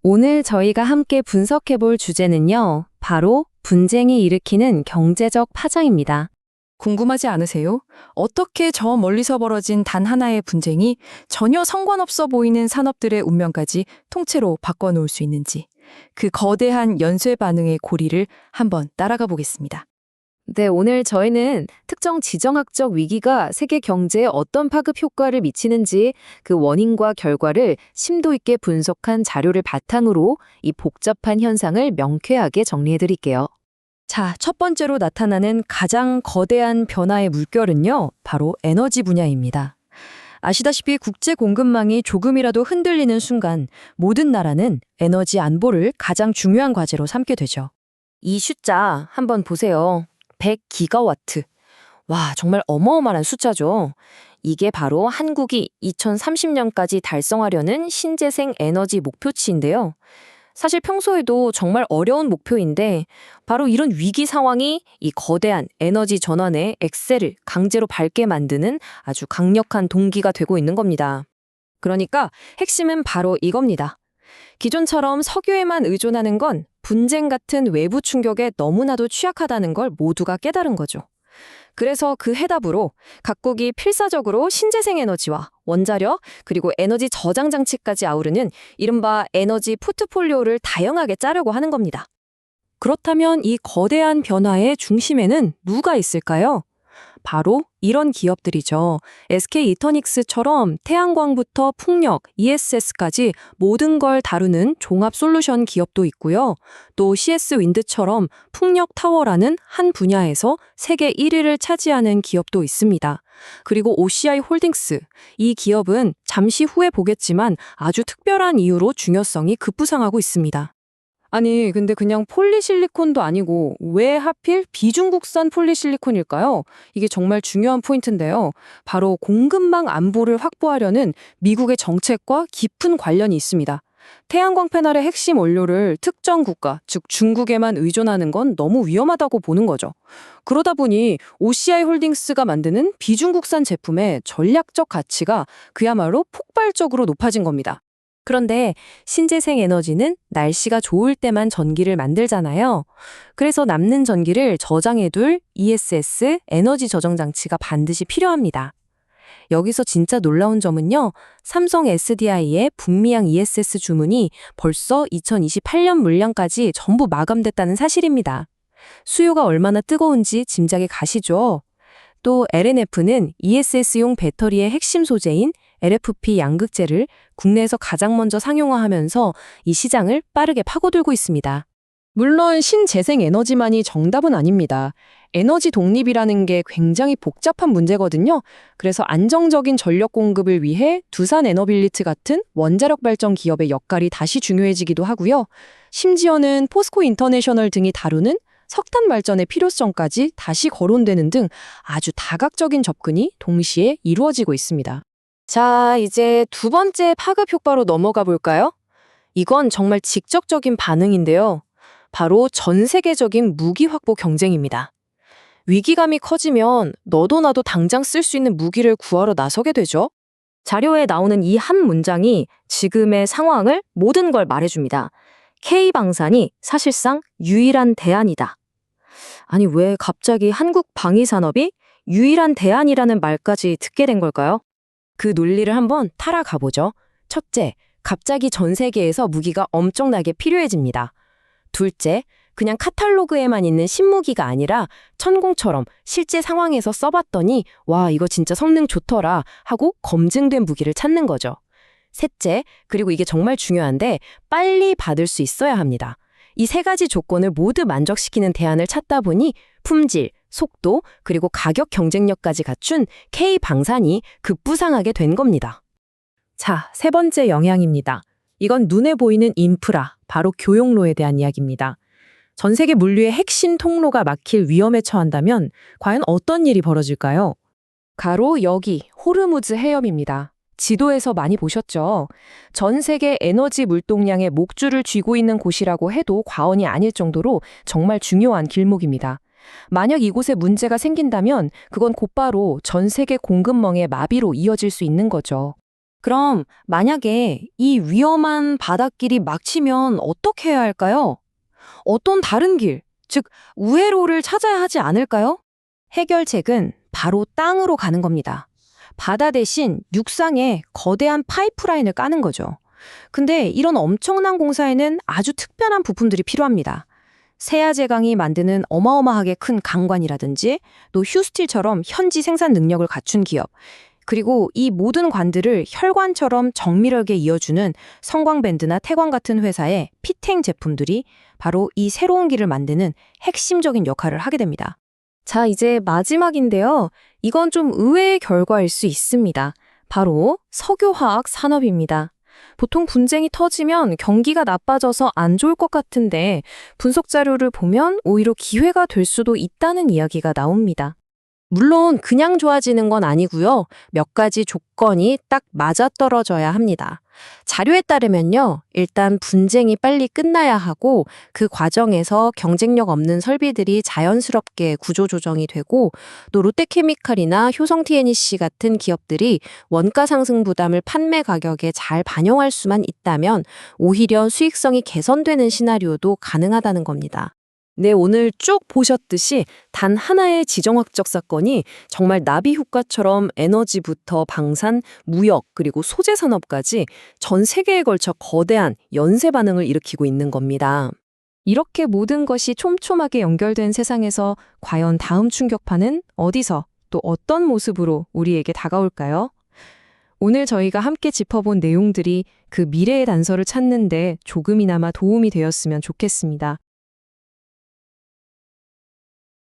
오늘 저희가 함께 분석해 볼 주제는요, 바로 분쟁이 일으키는 경제적 파장입니다. 궁금하지 않으세요? 어떻게 저 멀리서 벌어진 단 하나의 분쟁이 전혀 상관없어 보이는 산업들의 운명까지 통째로 바꿔놓을 수 있는지, 그 거대한 연쇄 반응의 고리를 한번 따라가 보겠습니다. 네, 오늘 저희는 특정 지정학적 위기가 세계 경제에 어떤 파급 효과를 미치는지 그 원인과 결과를 심도 있게 분석한 자료를 바탕으로 이 복잡한 현상을 명쾌하게 정리해 드릴게요. 자, 첫 번째로 나타나는 가장 거대한 변화의 물결은요, 바로 에너지 분야입니다. 아시다시피 국제 공급망이 조금이라도 흔들리는 순간 모든 나라는 에너지 안보를 가장 중요한 과제로 삼게 되죠. 이 숫자 한번 보세요. 100기가와트. 와, 정말 어마어마한 숫자죠. 이게 바로 한국이 2030년까지 달성하려는 신재생 에너지 목표치인데요. 사실 평소에도 정말 어려운 목표인데 바로 이런 위기 상황이 이 거대한 에너지 전환의 엑셀을 강제로 밟게 만드는 아주 강력한 동기가 되고 있는 겁니다. 그러니까 핵심은 바로 이겁니다. 기존처럼 석유에만 의존하는 건 분쟁 같은 외부 충격에 너무나도 취약하다는 걸 모두가 깨달은 거죠. 그래서 그 해답으로 각국이 필사적으로 신재생 에너지와 원자력 그리고 에너지 저장 장치까지 아우르는 이른바 에너지 포트폴리오를 다양하게 짜려고 하는 겁니다. 그렇다면 이 거대한 변화의 중심에는 누가 있을까요? 바로 이런 기업들이죠. SK 이터닉스처럼 태양광부터 풍력, ESS까지 모든 걸 다루는 종합 솔루션 기업도 있고요. 또 CS 윈드처럼 풍력 타워라는 한 분야에서 세계 1위를 차지하는 기업도 있습니다. 그리고 OCI 홀딩스, 이 기업은 잠시 후에 보겠지만 아주 특별한 이유로 중요성이 급부상하고 있습니다. 아니, 근데 그냥 폴리실리콘도 아니고 왜 하필 비중국산 폴리실리콘일까요? 이게 정말 중요한 포인트인데요. 바로 공급망 안보를 확보하려는 미국의 정책과 깊은 관련이 있습니다. 태양광 패널의 핵심 원료를 특정 국가, 즉 중국에만 의존하는 건 너무 위험하다고 보는 거죠. 그러다 보니 OCI 홀딩스가 만드는 비중국산 제품의 전략적 가치가 그야말로 폭발적으로 높아진 겁니다. 그런데 신재생 에너지는 날씨가 좋을 때만 전기를 만들잖아요. 그래서 남는 전기를 저장해둘 ESS, 에너지 저장 장치가 반드시 필요합니다. 여기서 진짜 놀라운 점은요, 삼성 SDI의 북미양 ESS 주문이 벌써 2028년 물량까지 전부 마감됐다는 사실입니다. 수요가 얼마나 뜨거운지 짐작이 가시죠? 또 LNF는 ESS용 배터리의 핵심 소재인 LFP 양극재를 국내에서 가장 먼저 상용화하면서 이 시장을 빠르게 파고들고 있습니다. 물론 신재생 에너지만이 정답은 아닙니다. 에너지 독립이라는 게 굉장히 복잡한 문제거든요. 그래서 안정적인 전력 공급을 위해 두산 에너빌리티 같은 원자력 발전 기업의 역할이 다시 중요해지기도 하고요. 심지어는 포스코 인터내셔널 등이 다루는 석탄 발전의 필요성까지 다시 거론되는 등 아주 다각적인 접근이 동시에 이루어지고 있습니다. 자, 이제 두 번째 파급 효과로 넘어가 볼까요? 이건 정말 직접적인 반응인데요. 바로 전 세계적인 무기 확보 경쟁입니다. 위기감이 커지면 너도 나도 당장 쓸 수 있는 무기를 구하러 나서게 되죠. 자료에 나오는 이 한 문장이 지금의 상황을 모든 걸 말해줍니다. K방산이 사실상 유일한 대안이다. 아니, 왜 갑자기 한국 방위산업이 유일한 대안이라는 말까지 듣게 된 걸까요? 그 논리를 한번 타락가 보죠. 첫째, 갑자기 전 세계에서 무기가 엄청나게 필요해집니다. 둘째, 그냥 카탈로그에만 있는 신무기가 아니라 천공처럼 실제 상황에서 써봤더니 와, 이거 진짜 성능 좋더라 하고 검증된 무기를 찾는 거죠. 셋째, 그리고 이게 정말 중요한데 빨리 받을 수 있어야 합니다. 이 세 가지 조건을 모두 만족시키는 대안을 찾다 보니 품질, 속도, 그리고 가격 경쟁력까지 갖춘 K방산이 급부상하게 된 겁니다. 자, 세 번째 영향입니다. 이건 눈에 보이는 인프라, 바로 교역로에 대한 이야기입니다. 전 세계 물류의 핵심 통로가 막힐 위험에 처한다면 과연 어떤 일이 벌어질까요? 바로 여기 호르무즈 해협입니다. 지도에서 많이 보셨죠? 전 세계 에너지 물동량의 목줄을 쥐고 있는 곳이라고 해도 과언이 아닐 정도로 정말 중요한 길목입니다. 만약 이곳에 문제가 생긴다면 그건 곧바로 전 세계 공급망의 마비로 이어질 수 있는 거죠. 그럼 만약에 이 위험한 바닷길이 막히면 어떻게 해야 할까요? 어떤 다른 길, 즉 우회로를 찾아야 하지 않을까요? 해결책은 바로 땅으로 가는 겁니다. 바다 대신 육상에 거대한 파이프라인을 까는 거죠. 근데 이런 엄청난 공사에는 아주 특별한 부품들이 필요합니다. 세아제강이 만드는 어마어마하게 큰 강관이라든지 또 휴스틸처럼 현지 생산 능력을 갖춘 기업, 그리고 이 모든 관들을 혈관처럼 정밀하게 이어주는 성광밴드나 태광 같은 회사의 피탱 제품들이 바로 이 새로운 길을 만드는 핵심적인 역할을 하게 됩니다. 자, 이제 마지막인데요. 이건 좀 의외의 결과일 수 있습니다. 바로 석유화학 산업입니다. 보통 분쟁이 터지면 경기가 나빠져서 안 좋을 것 같은데 분석 자료를 보면 오히려 기회가 될 수도 있다는 이야기가 나옵니다. 물론 그냥 좋아지는 건 아니고요. 몇 가지 조건이 딱 맞아떨어져야 합니다. 자료에 따르면요. 일단 분쟁이 빨리 끝나야 하고 그 과정에서 경쟁력 없는 설비들이 자연스럽게 구조조정이 되고 또 롯데케미칼이나 효성 TNEC 같은 기업들이 원가 상승 부담을 판매 가격에 잘 반영할 수만 있다면 오히려 수익성이 개선되는 시나리오도 가능하다는 겁니다. 네, 오늘 쭉 보셨듯이 단 하나의 지정학적 사건이 정말 나비 효과처럼 에너지부터 방산, 무역, 그리고 소재 산업까지 전 세계에 걸쳐 거대한 연쇄 반응을 일으키고 있는 겁니다. 이렇게 모든 것이 촘촘하게 연결된 세상에서 과연 다음 충격파는 어디서 또 어떤 모습으로 우리에게 다가올까요? 오늘 저희가 함께 짚어본 내용들이 그 미래의 단서를 찾는데 조금이나마 도움이 되었으면 좋겠습니다.